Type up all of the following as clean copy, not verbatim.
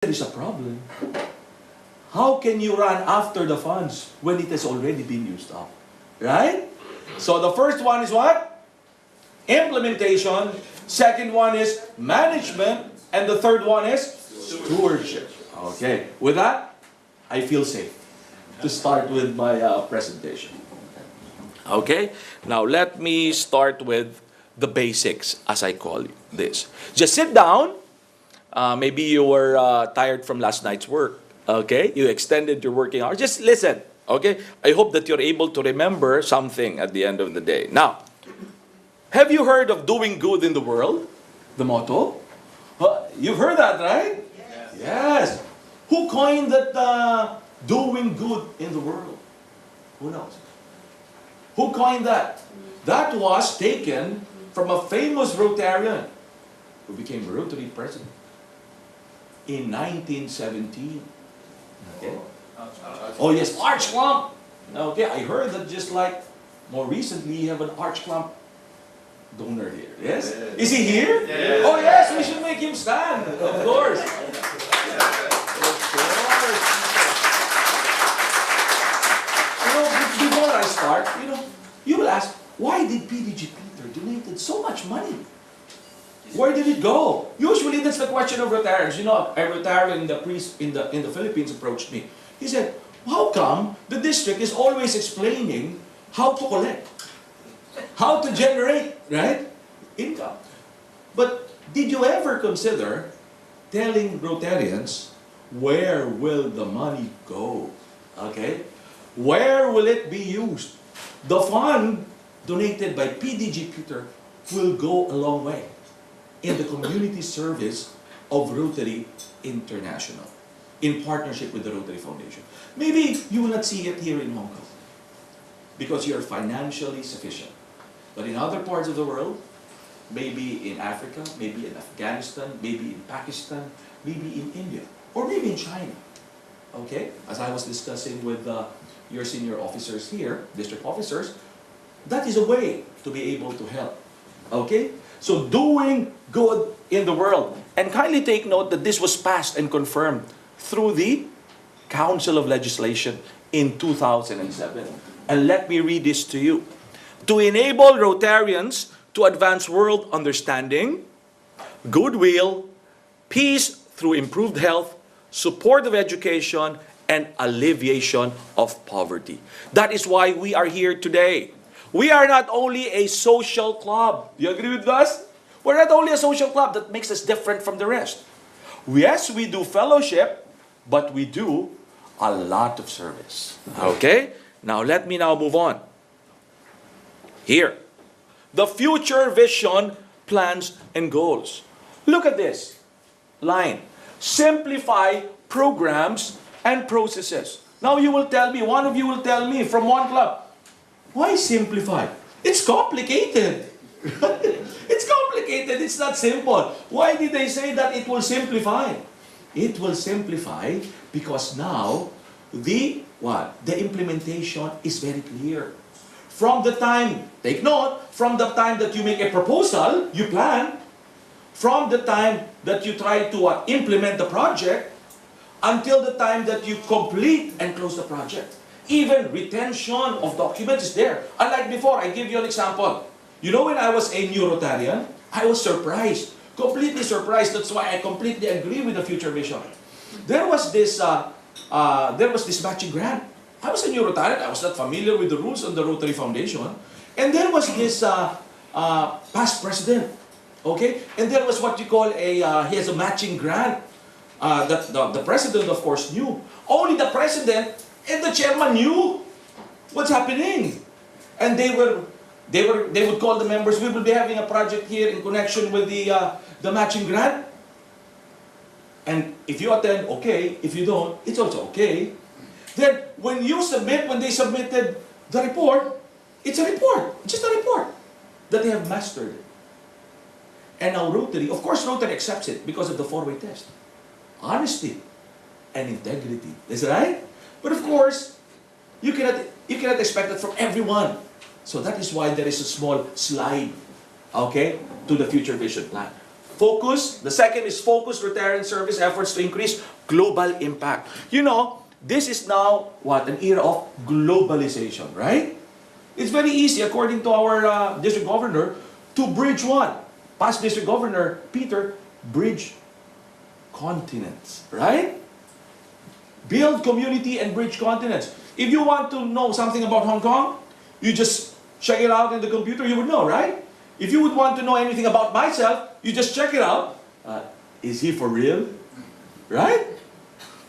there is a problem. How can you run after the funds when it has already been used up? Right? So the first one is what? Implementation. Second one is management. And the third one is stewardship. Okay. With that, I feel safe to start with my presentation. Okay. Now let me start with the basics, as I call this. Just sit down. Maybe you were tired from last night's work. Okay, you extended your working hours. Just listen. Okay, I hope that you're able to remember something at the end of the day. Now, have you heard of doing good in the world? The motto. You've heard that, right? Yes. Who coined that? Doing good in the world. Who knows? Who coined that? That was taken from a famous Rotarian who became Rotary president in 1917. Okay. Oh yes, Arch Klump. Okay, I heard that just like more recently you have an Arch Klump donor here. Yes? Is he here? Yes. Oh yes, we should make him stand. Of course. Of course. Before I start, you will ask, why did PDG Peter donated so much money? Where did it go? Usually that's the question of Rotarians. A Rotarian in the Philippines approached me. He said, how come the district is always explaining how to collect, how to generate, right, income? But did you ever consider telling Rotarians, where will the money go? Okay? Where will it be used? The fund donated by PDG Peter will go a long way in the community service of Rotary International, in partnership with the Rotary Foundation. Maybe you will not see it here in Hong Kong, because you're financially sufficient. But in other parts of the world, maybe in Africa, maybe in Afghanistan, maybe in Pakistan, maybe in India, or maybe in China. Okay? As I was discussing with your senior officers here, district officers, that is a way to be able to help. Okay? So doing good in the world. And kindly take note that this was passed and confirmed through the Council of Legislation in 2007. And let me read this to you. To enable Rotarians to advance world understanding, goodwill, peace through improved health, support of education, and alleviation of poverty. That is why we are here today. We are not only a social club. Do you agree with us? We're not only a social club that makes us different from the rest. Yes, we do fellowship, but we do a lot of service. Okay? Now, let me now move on. Here. The future vision, plans, and goals. Look at this line. Simplify programs and processes. Now, you will tell me, one of you will tell me from one club, why simplify? It's complicated. It's complicated. It's not simple. Why did they say that it will simplify? It will simplify because now the implementation is very clear. From the time, take note, from the time that you make a proposal, you plan, from the time that you try to implement the project, until the time that you complete and close the project. Even retention of documents is there. Unlike before, I give you an example. When I was a new Rotarian, I was surprised. Completely surprised. That's why I completely agree with the future vision. There was this matching grant. I was a new Rotarian. I was not familiar with the rules on the Rotary Foundation. And there was this past president. Okay? And there was what you call he has a matching grant that the president, of course, knew. Only the president and the chairman knew what's happening. And they would call the members, we will be having a project here in connection with the matching grant. And if you attend, okay. If you don't, it's also okay. Then when they submitted the report, it's a report. It's just a report that they have mastered it. And now Rotary, of course Rotary accepts it because of the four-way test. Honesty and integrity. Is that right? But of course, you cannot expect that from everyone. So that is why there is a small slide, okay, to the future vision plan. Focus. The second is focus Rotarian service efforts to increase global impact. You know, this is now what? An era of globalization, right? It's very easy, according to our district governor, to bridge what? Past district governor, Peter, bridge continents, right? Build community and bridge continents. If you want to know something about Hong Kong, you just check it out in the computer, you would know, right? If you would want to know anything about myself, you just check it out. Is he for real? Right?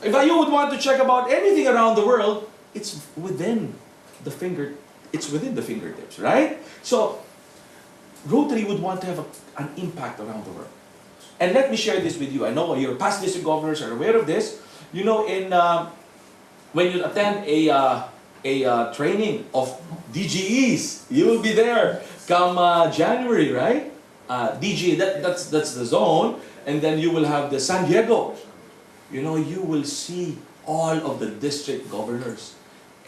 If you would want to check about anything around the world, it's within the fingertips, right? So, Rotary would want to have an impact around the world. And let me share this with you. I know your past district governors are aware of this. You know, when you attend a training of DGEs, you will be there come January, right? DGE, that's the zone, and then you will have the San Diego. You know, you will see all of the district governors,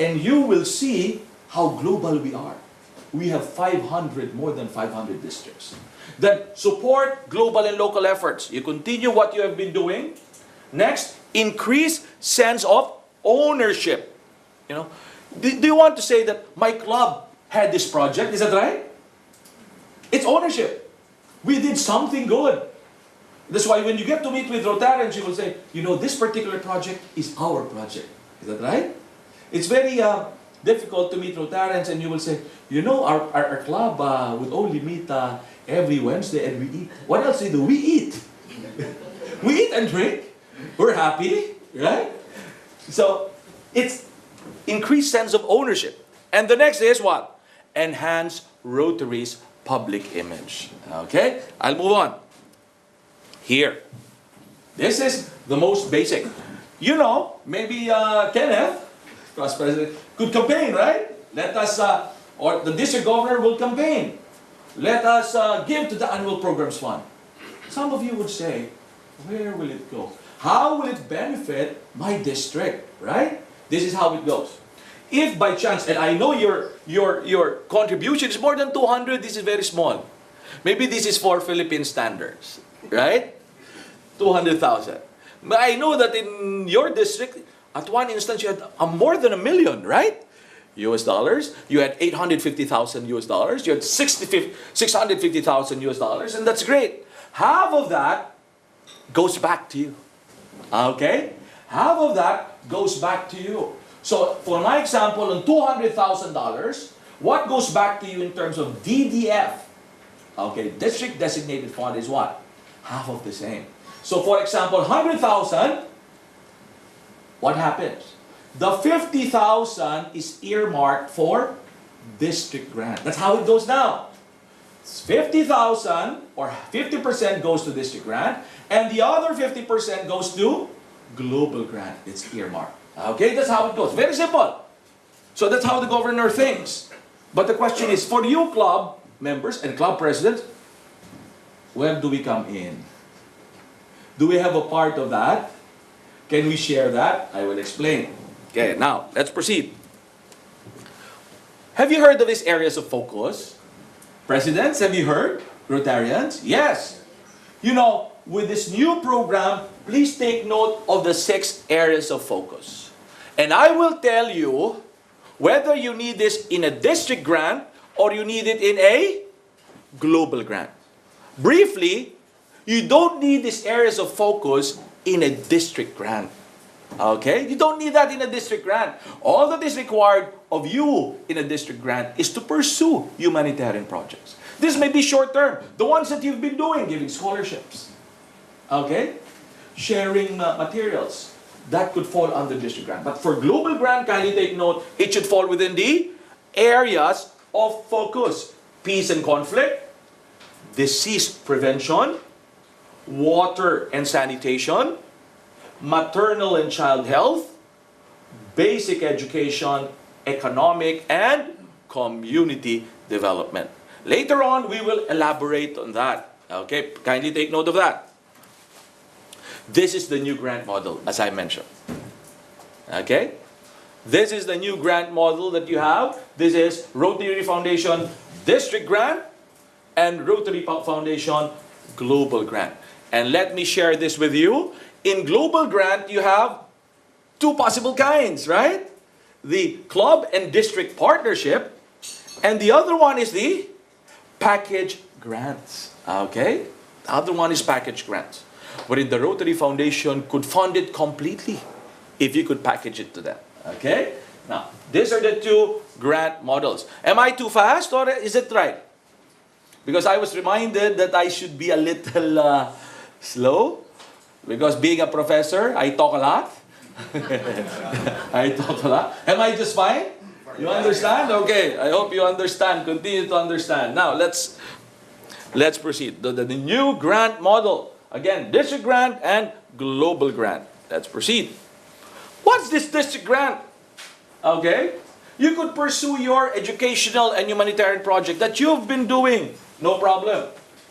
and you will see how global we are. We have more than 500 districts that support global and local efforts. You continue what you have been doing. Next, increase sense of ownership. You know, do you want to say that my club had this project? Is that right? It's ownership. We did something good. That's why when you get to meet with Rotarians, you will say, you know, this particular project is our project. Is that right? It's very difficult to meet Rotarians and you will say, you know, our club would only meet every Wednesday and we eat. What else do? We eat. We eat and drink. We're happy, right? So, it's increased sense of ownership. And the next is what? Enhance Rotary's public image. Okay? I'll move on. Here. This is the most basic. You know, maybe Kenneth, class president, could campaign, right? Let us, or the district governor will campaign. Let us give to the annual programs fund. Some of you would say, where will it go? How will it benefit my district, right? This is how it goes. If by chance, and I know your contribution is more than 200, this is very small. Maybe this is for Philippine standards, right? 200,000. But I know that in your district, at one instance, you had more than $1 million, right? US dollars. You had 850,000 US dollars. You had 650,000 US dollars, and that's great. Half of that goes back to you. Okay? Half of that goes back to you. So, for my example, on $200,000, what goes back to you in terms of DDF? Okay, district designated fund is what? Half of the same. So, for example, 100,000, what happens? The 50,000 is earmarked for district grant. That's how it goes now. 50,000 or 50% goes to district grant, and the other 50% goes to global grant. It's earmarked. Okay, that's how it goes. Very simple. So that's how the governor thinks. But the question is, for you club members and club presidents, where do we come in? Do we have a part of that? Can we share that? I will explain. Okay, now, let's proceed. Have you heard of these areas of focus? Presidents, have you heard? Rotarians? Yes. You know, with this new program, please take note of the 6 areas of focus. And I will tell you whether you need this in a district grant or you need it in a global grant. Briefly, you don't need these areas of focus in a district grant. Okay? You don't need that in a district grant. All that is required of you in a district grant is to pursue humanitarian projects. This may be short term. The ones that you've been doing, giving scholarships. Okay? Sharing materials. That could fall under district grant. But for global grant, kindly take note, it should fall within the areas of focus. Peace and conflict, disease prevention, water and sanitation, maternal and child health, basic education, economic and community development. Later on, we will elaborate on that. Okay, kindly take note of that. This is the new grant model, as I mentioned. Okay? This is the new grant model that you have. This is Rotary Foundation District Grant and Rotary Foundation Global grant. And let me share this with you. In global grant, you have two possible kinds, right? The club and district partnership, and the other one is the package grants. Okay? The other one is package grants, wherein the Rotary Foundation could fund it completely if you could package it to them. Okay? Now, these are the two grant models. Am I too fast or is it right? Because I was reminded that I should be a little slow. Because being a professor, I talk a lot. I talk a lot. Am I just fine? You understand? Okay, I hope you understand. Continue to understand. Now, let's proceed. The new grant model. Again, district grant and global grant. Let's proceed. What's this district grant? Okay? You could pursue your educational and humanitarian project that you've been doing. No problem.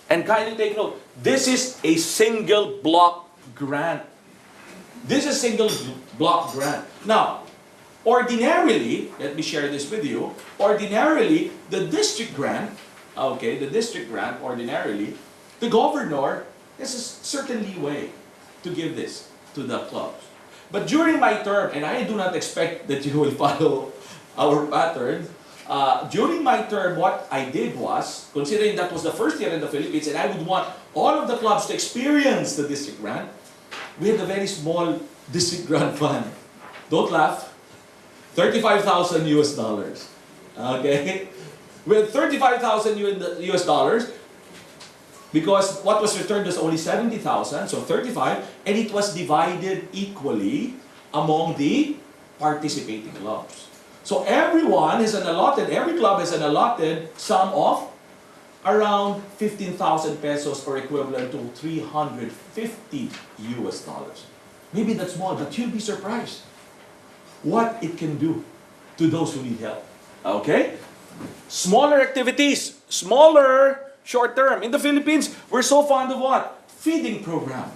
And kindly take note, this is a single block grant. This is a single block grant. Now, ordinarily, let me share this with you, ordinarily, the district grant, ordinarily, the governor has a certain leeway to give this to the clubs. But during my term, and I do not expect that you will follow our pattern, during my term, what I did was, considering that was the first year in the Philippines, and I would want all of the clubs to experience the district grant, we had a very small district grant fund. Don't laugh. $35,000 US dollars. Okay? We had $35,000 US dollars because what was returned was only 70,000, so 35, and it was divided equally among the participating clubs. So every club has an allotted sum of around 15,000 pesos, or equivalent to 350 US dollars. Maybe that's small, but you'll be surprised what it can do to those who need help. Okay? Smaller activities, smaller short term. In the Philippines, we're so fond of what? Feeding program.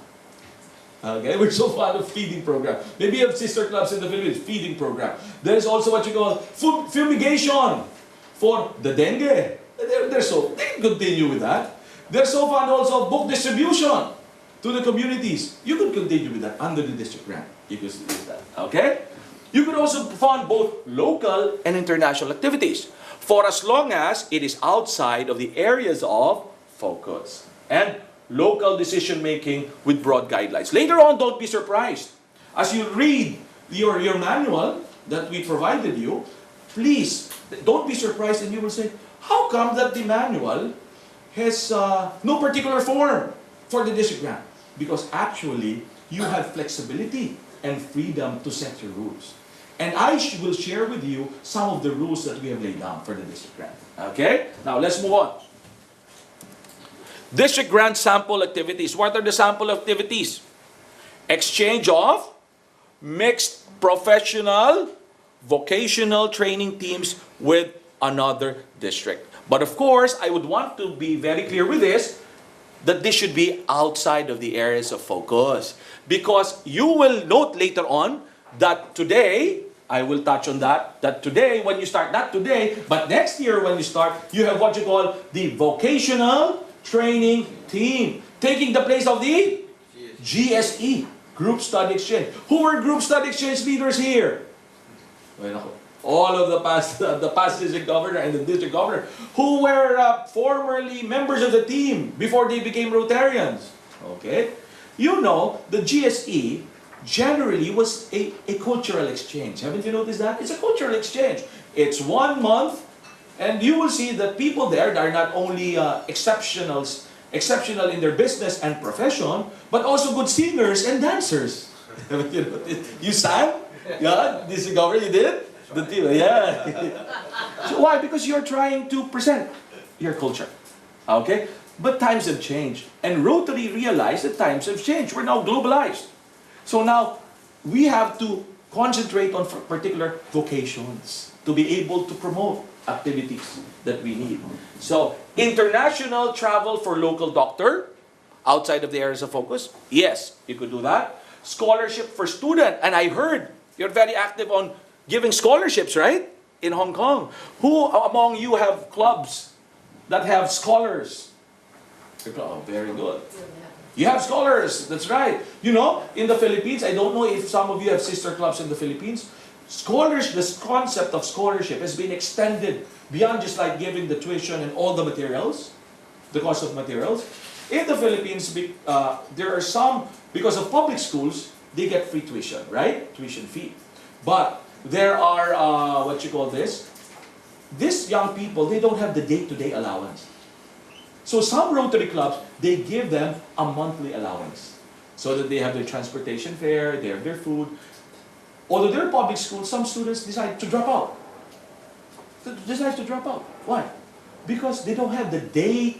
Okay, we're so fond of feeding program. Maybe you have sister clubs in the Philippines, feeding program. There's also what you call food fumigation for the dengue. They can continue with that. They're so fond also of book distribution to the communities. You could continue with that under the district grant. You could use that. Okay? You could also fund both local and international activities for as long as it is outside of the areas of focus and local decision making with broad guidelines. Later on, don't be surprised. As you read your manual that we provided you, please don't be surprised, and you will say, how come that the manual has no particular form for the district grant? Because actually, you have flexibility and freedom to set your rules. And I will share with you some of the rules that we have laid down for the district grant. Okay? Now, let's move on. District grant sample activities. What are the sample activities? Exchange of mixed professional, vocational training teams with another district. But of course, I would want to be very clear with this, that this should be outside of the areas of focus. Because you will note later on that today, I will touch on that today when you start, not today, but next year when you start, you have what you call the vocational training team, taking the place of the GSE, Group Study Exchange. Who were Group Study Exchange leaders here? Well, all of the past district governor and the district governor who were formerly members of the team before they became Rotarians. Okay? You know, the GSE generally was a cultural exchange. Haven't you noticed that? It's a cultural exchange. It's 1 month, and you will see that people there are not only exceptional in their business and profession, but also good singers and dancers. Haven't you noticed? You sang? Yeah, this governor, you did? The team, yeah. So why? Because you're trying to present your culture. Okay? But times have changed. And Rotary realized that times have changed. We're now globalized. So now, we have to concentrate on particular vocations to be able to promote activities that we need. So, international travel for local doctor outside of the areas of focus. Yes, you could do that. Scholarship for student. And I heard you're very active on giving scholarships, right? In Hong Kong. Who among you have clubs that have scholars Oh, very good. You have scholars, that's right. You know, in the Philippines, I don't know if some of you have sister clubs in the Philippines. Scholars, this concept of scholarship has been extended beyond just like giving the tuition and all the materials, the cost of materials. In the Philippines, there are some, because of public schools, they get free tuition, right? Tuition fee. But there are, what you call this? These young people, they don't have the day-to-day allowance. So some Rotary clubs, they give them a monthly allowance. So that they have their transportation fare, they have their food. Although they're public schools, some students decide to drop out. Decide to drop out. Why? Because they don't have the day